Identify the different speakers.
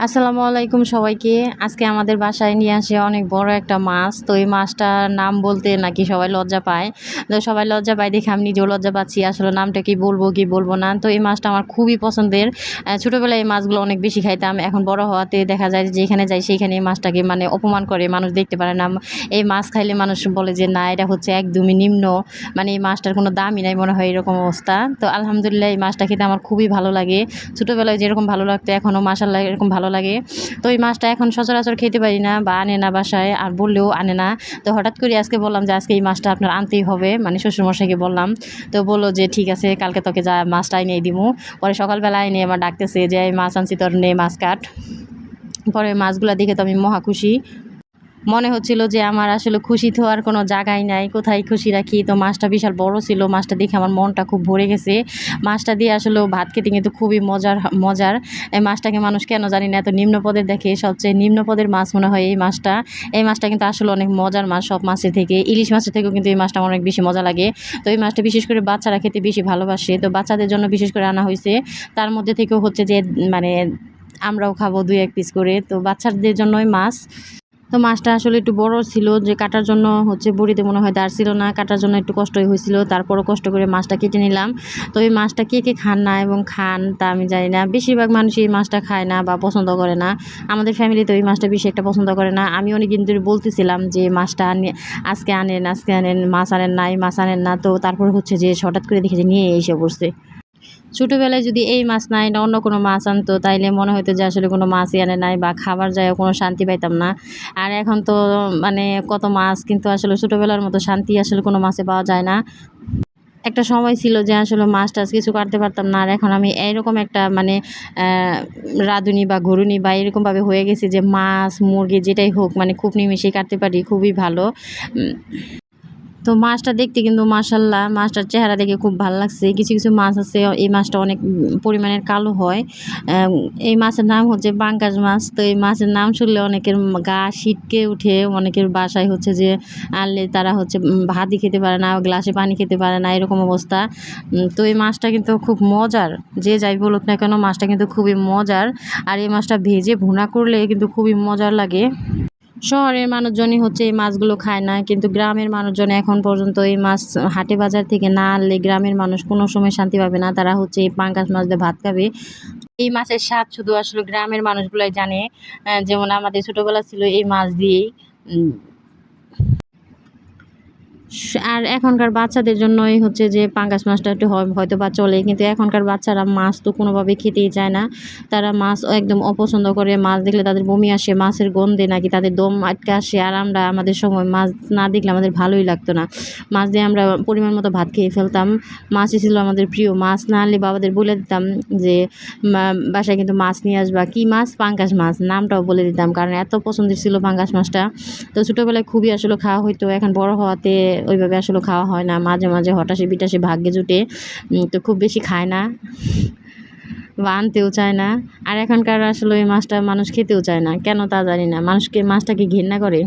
Speaker 1: আসসালামু আলাইকুম সবাইকে। আজকে আমাদের বাসায় নিয়ে আসে অনেক বড় একটা মাছ। তো এই মাছটার নাম বলতে নাকি সবাই লজ্জা পায়। তো সবাই লজ্জা পায় দেখে আমি নিজেও লজ্জা পাচ্ছি। আসলে নামটা কি বলবো কি বলবো না। তো এই মাছটা আমার খুবই পছন্দের। ছোটোবেলায় এই মাছগুলো অনেক বেশি খাইতাম। এখন বড় হওয়াতে দেখা যায় যে যেখানে যাই সেইখানে এই মাছটাকে মানে অপমান করে, মানুষ দেখতে পারে না। এই মাছ খাইলে মানুষ বলে যে না, এটা হচ্ছে একদমই নিম্ন, মানে এই মাছটার কোনো দামই নাই, মনে হয় এরকম অবস্থা। তো আলহামদুলিল্লাহ এই মাছটা খেতে আমার খুবই ভালো লাগে। ছোটোবেলায় যেরকম ভালো লাগতো এখনও মাশাআল্লাহ এরকম ভালো লাগে। তো এই মাছটা এখন সচরাচর খেতে পারি না বা আনে না বাসায়, আর বললেও আনে না। তো হঠাৎ করে আজকে বললাম যে আজকে এই মাছটা আপনার আনতেই হবে, মানে শ্বশুরমশাইকে বললাম। তো বললো যে ঠিক আছে, কালকে তোকে যা মাছটা এনে দিবো। পরে সকালবেলা এনে আমার ডাকতেছে যে এই মাছ আনছি, তোর নে মাছ কাট। পরে মাছগুলা দেখে তো আমি মহা খুশি। মনে হচ্ছিল যে আমার আসলে খুশি হওয়ার কোনো জায়গাই নাই, কোথায় খুশি রাখি। তো মাছটা বিশাল বড় ছিল, মাছটা দেখে আমার মনটা খুব ভরে গেছে। মাছটা দিয়ে আসলে ভাত খেতে কিন্তু খুবই মজার। এই মাছটাকে মানুষ কেন জানি না এত নিম্ন পদের দেখে, সবচেয়ে নিম্ন পদের মাছ মনে হয় এই মাছটা। এই মাছটা কিন্তু আসলে অনেক মজার মাছ, সব মাছের থেকে, ইলিশ মাছের থেকেও কিন্তু এই মাছটা আমার অনেক বেশি মজা লাগে। তো এই মাছটা বিশেষ করে বাচ্চারা খেতে বেশি ভালোবাসে, তো বাচ্চাদের জন্য বিশেষ করে আনা হয়েছে। তার মধ্যে থেকেও হচ্ছে যে মানে আমরাও খাবো 2-1 পিস করে, তো বাচ্চাদের জন্যই মাছ। তো মাছটা আসলে একটু বড় ছিল, যে কাটার জন্য হচ্ছে বড়িতে মনে হয় দাঁড় ছিল না, কাটার জন্য একটু কষ্টই হয়েছিল। তারপরও কষ্ট করে মাছটা কেটে নিলাম। তো এই মাছটা কে কে খান না এবং খান তা আমি জানি না, বেশিরভাগ মানুষই এই মাছটা খায় না বা পছন্দ করে না। আমাদের ফ্যামিলিতে এই মাছটা বেশি একটা পছন্দ করে না। আমি অনেক দিন ধরে বলতেছিলাম যে মাছটা আজকে আনেন, আজকে আনেন, মাছ আনেন না, এই মাছ আনেন না। তো তারপর হচ্ছে যে হঠাৎ করে দেখে যে নিয়ে এসে পড়ছে। ছোটোবেলায় যদি এই মাছ নাই না অন্য কোনো মাছ আনতো, তাইলে মনে হতো যে আসলে কোনো মাছই আনে নাই, বা খাবার যায়ও কোনো শান্তি পাইতাম না। আর এখন তো মানে কত মাছ, কিন্তু আসলে ছোটোবেলার মতো শান্তি আসলে কোনো মাছে পাওয়া যায় না। একটা সময় ছিল যে আসলে মাছ টাছ কিছু কাটতে পারতাম না, আর এখন আমি এইরকম একটা মানে রাঁধুনি বা ঘুরুনি বা এরকমভাবে হয়ে গেছি যে মাছ মুরগি যেটাই হোক মানে খুব নিমিশেই কাটতে পারি, খুবই ভালো। তো মাছটা দেখতে কিন্তু মাশাআল্লাহ, মাছটার চেহারা দেখে খুব ভালো লাগছে। কিছু কিছু মাছ আছে এই মাছটা অনেক পরিমাণের কালো হয়। এই মাছের নাম হচ্ছে পাঙ্গাস মাছ। তো এই মাছের নাম শুনলে অনেকের গা শিটকে উঠে, অনেকের বাসায় হচ্ছে যে আনলে তারা হচ্ছে ভাতই খেতে পারে না, গ্লাসে পানি খেতে পারে না, এরকম অবস্থা। তো এই মাছটা কিন্তু খুব মজার, যে যাই বলুক না কেন মাছটা কিন্তু খুবই মজার। আর এই মাছটা ভেজে ভুনা করলে কিন্তু খুবই মজার লাগে। শহরের মানুষজনই হচ্ছে এই মাছগুলো খায় না, কিন্তু গ্রামের মানুষজন এখন পর্যন্ত এই মাছ হাটে বাজার থেকে না আনলে গ্রামের মানুষ কোনো সময় শান্তি পাবে না। তারা হচ্ছে এই পাঙ্গাস মাছ দিয়ে ভাত খাবে। এই মাছের স্বাদ শুধু আসলে গ্রামের মানুষগুলাই জানে। যেমন আমাদের ছোটবেলা ছিল এই মাছ দিয়েই। আর এখনকার বাচ্চাদের জন্যই হচ্ছে যে পাঙ্গাস মাছটা একটু হয়তো বা চলে, কিন্তু এখনকার বাচ্চারা মাছ তো কোনোভাবেই খেতেই চায় না। তারা মাছ একদম অপছন্দ করে, মাছ দেখলে তাদের বমি আসে, মাছের গন্ধে নাকি তাদের দম আটকে আসে। আর আমরা আমাদের সময় মাছ না দেখলে আমাদের ভালোই লাগতো না। মাছ দিয়ে আমরা পরিমাণ মতো ভাত খেয়ে ফেলতাম। মাছই ছিল আমাদের প্রিয়। মাছ না আনলে বাবাদের বলে দিতাম যে বাসায় কিন্তু মাছ নিয়ে আসবা। কী মাছ? পাঙ্গাস মাছ, নামটাও বলে দিতাম, কারণ এত পছন্দের ছিল পাঙ্গাস মাছটা। তো ছোটোবেলায় খুবই আসলে খাওয়া হইতো, এখন বড় হওয়াতে ওইভাবে আসলে খাওয়া হয় না। মাঝে মাঝে হঠাৎ বিটাসে ভাগ্যে জুটে, তো খুব বেশি খায় না বা আনতেও চায় না। আর এখনকার আসলে ওই মাছটা মানুষ খেতেও চায় না, কেন তা জানি না, মানুষকে মাছটাকে ঘেন্না করে।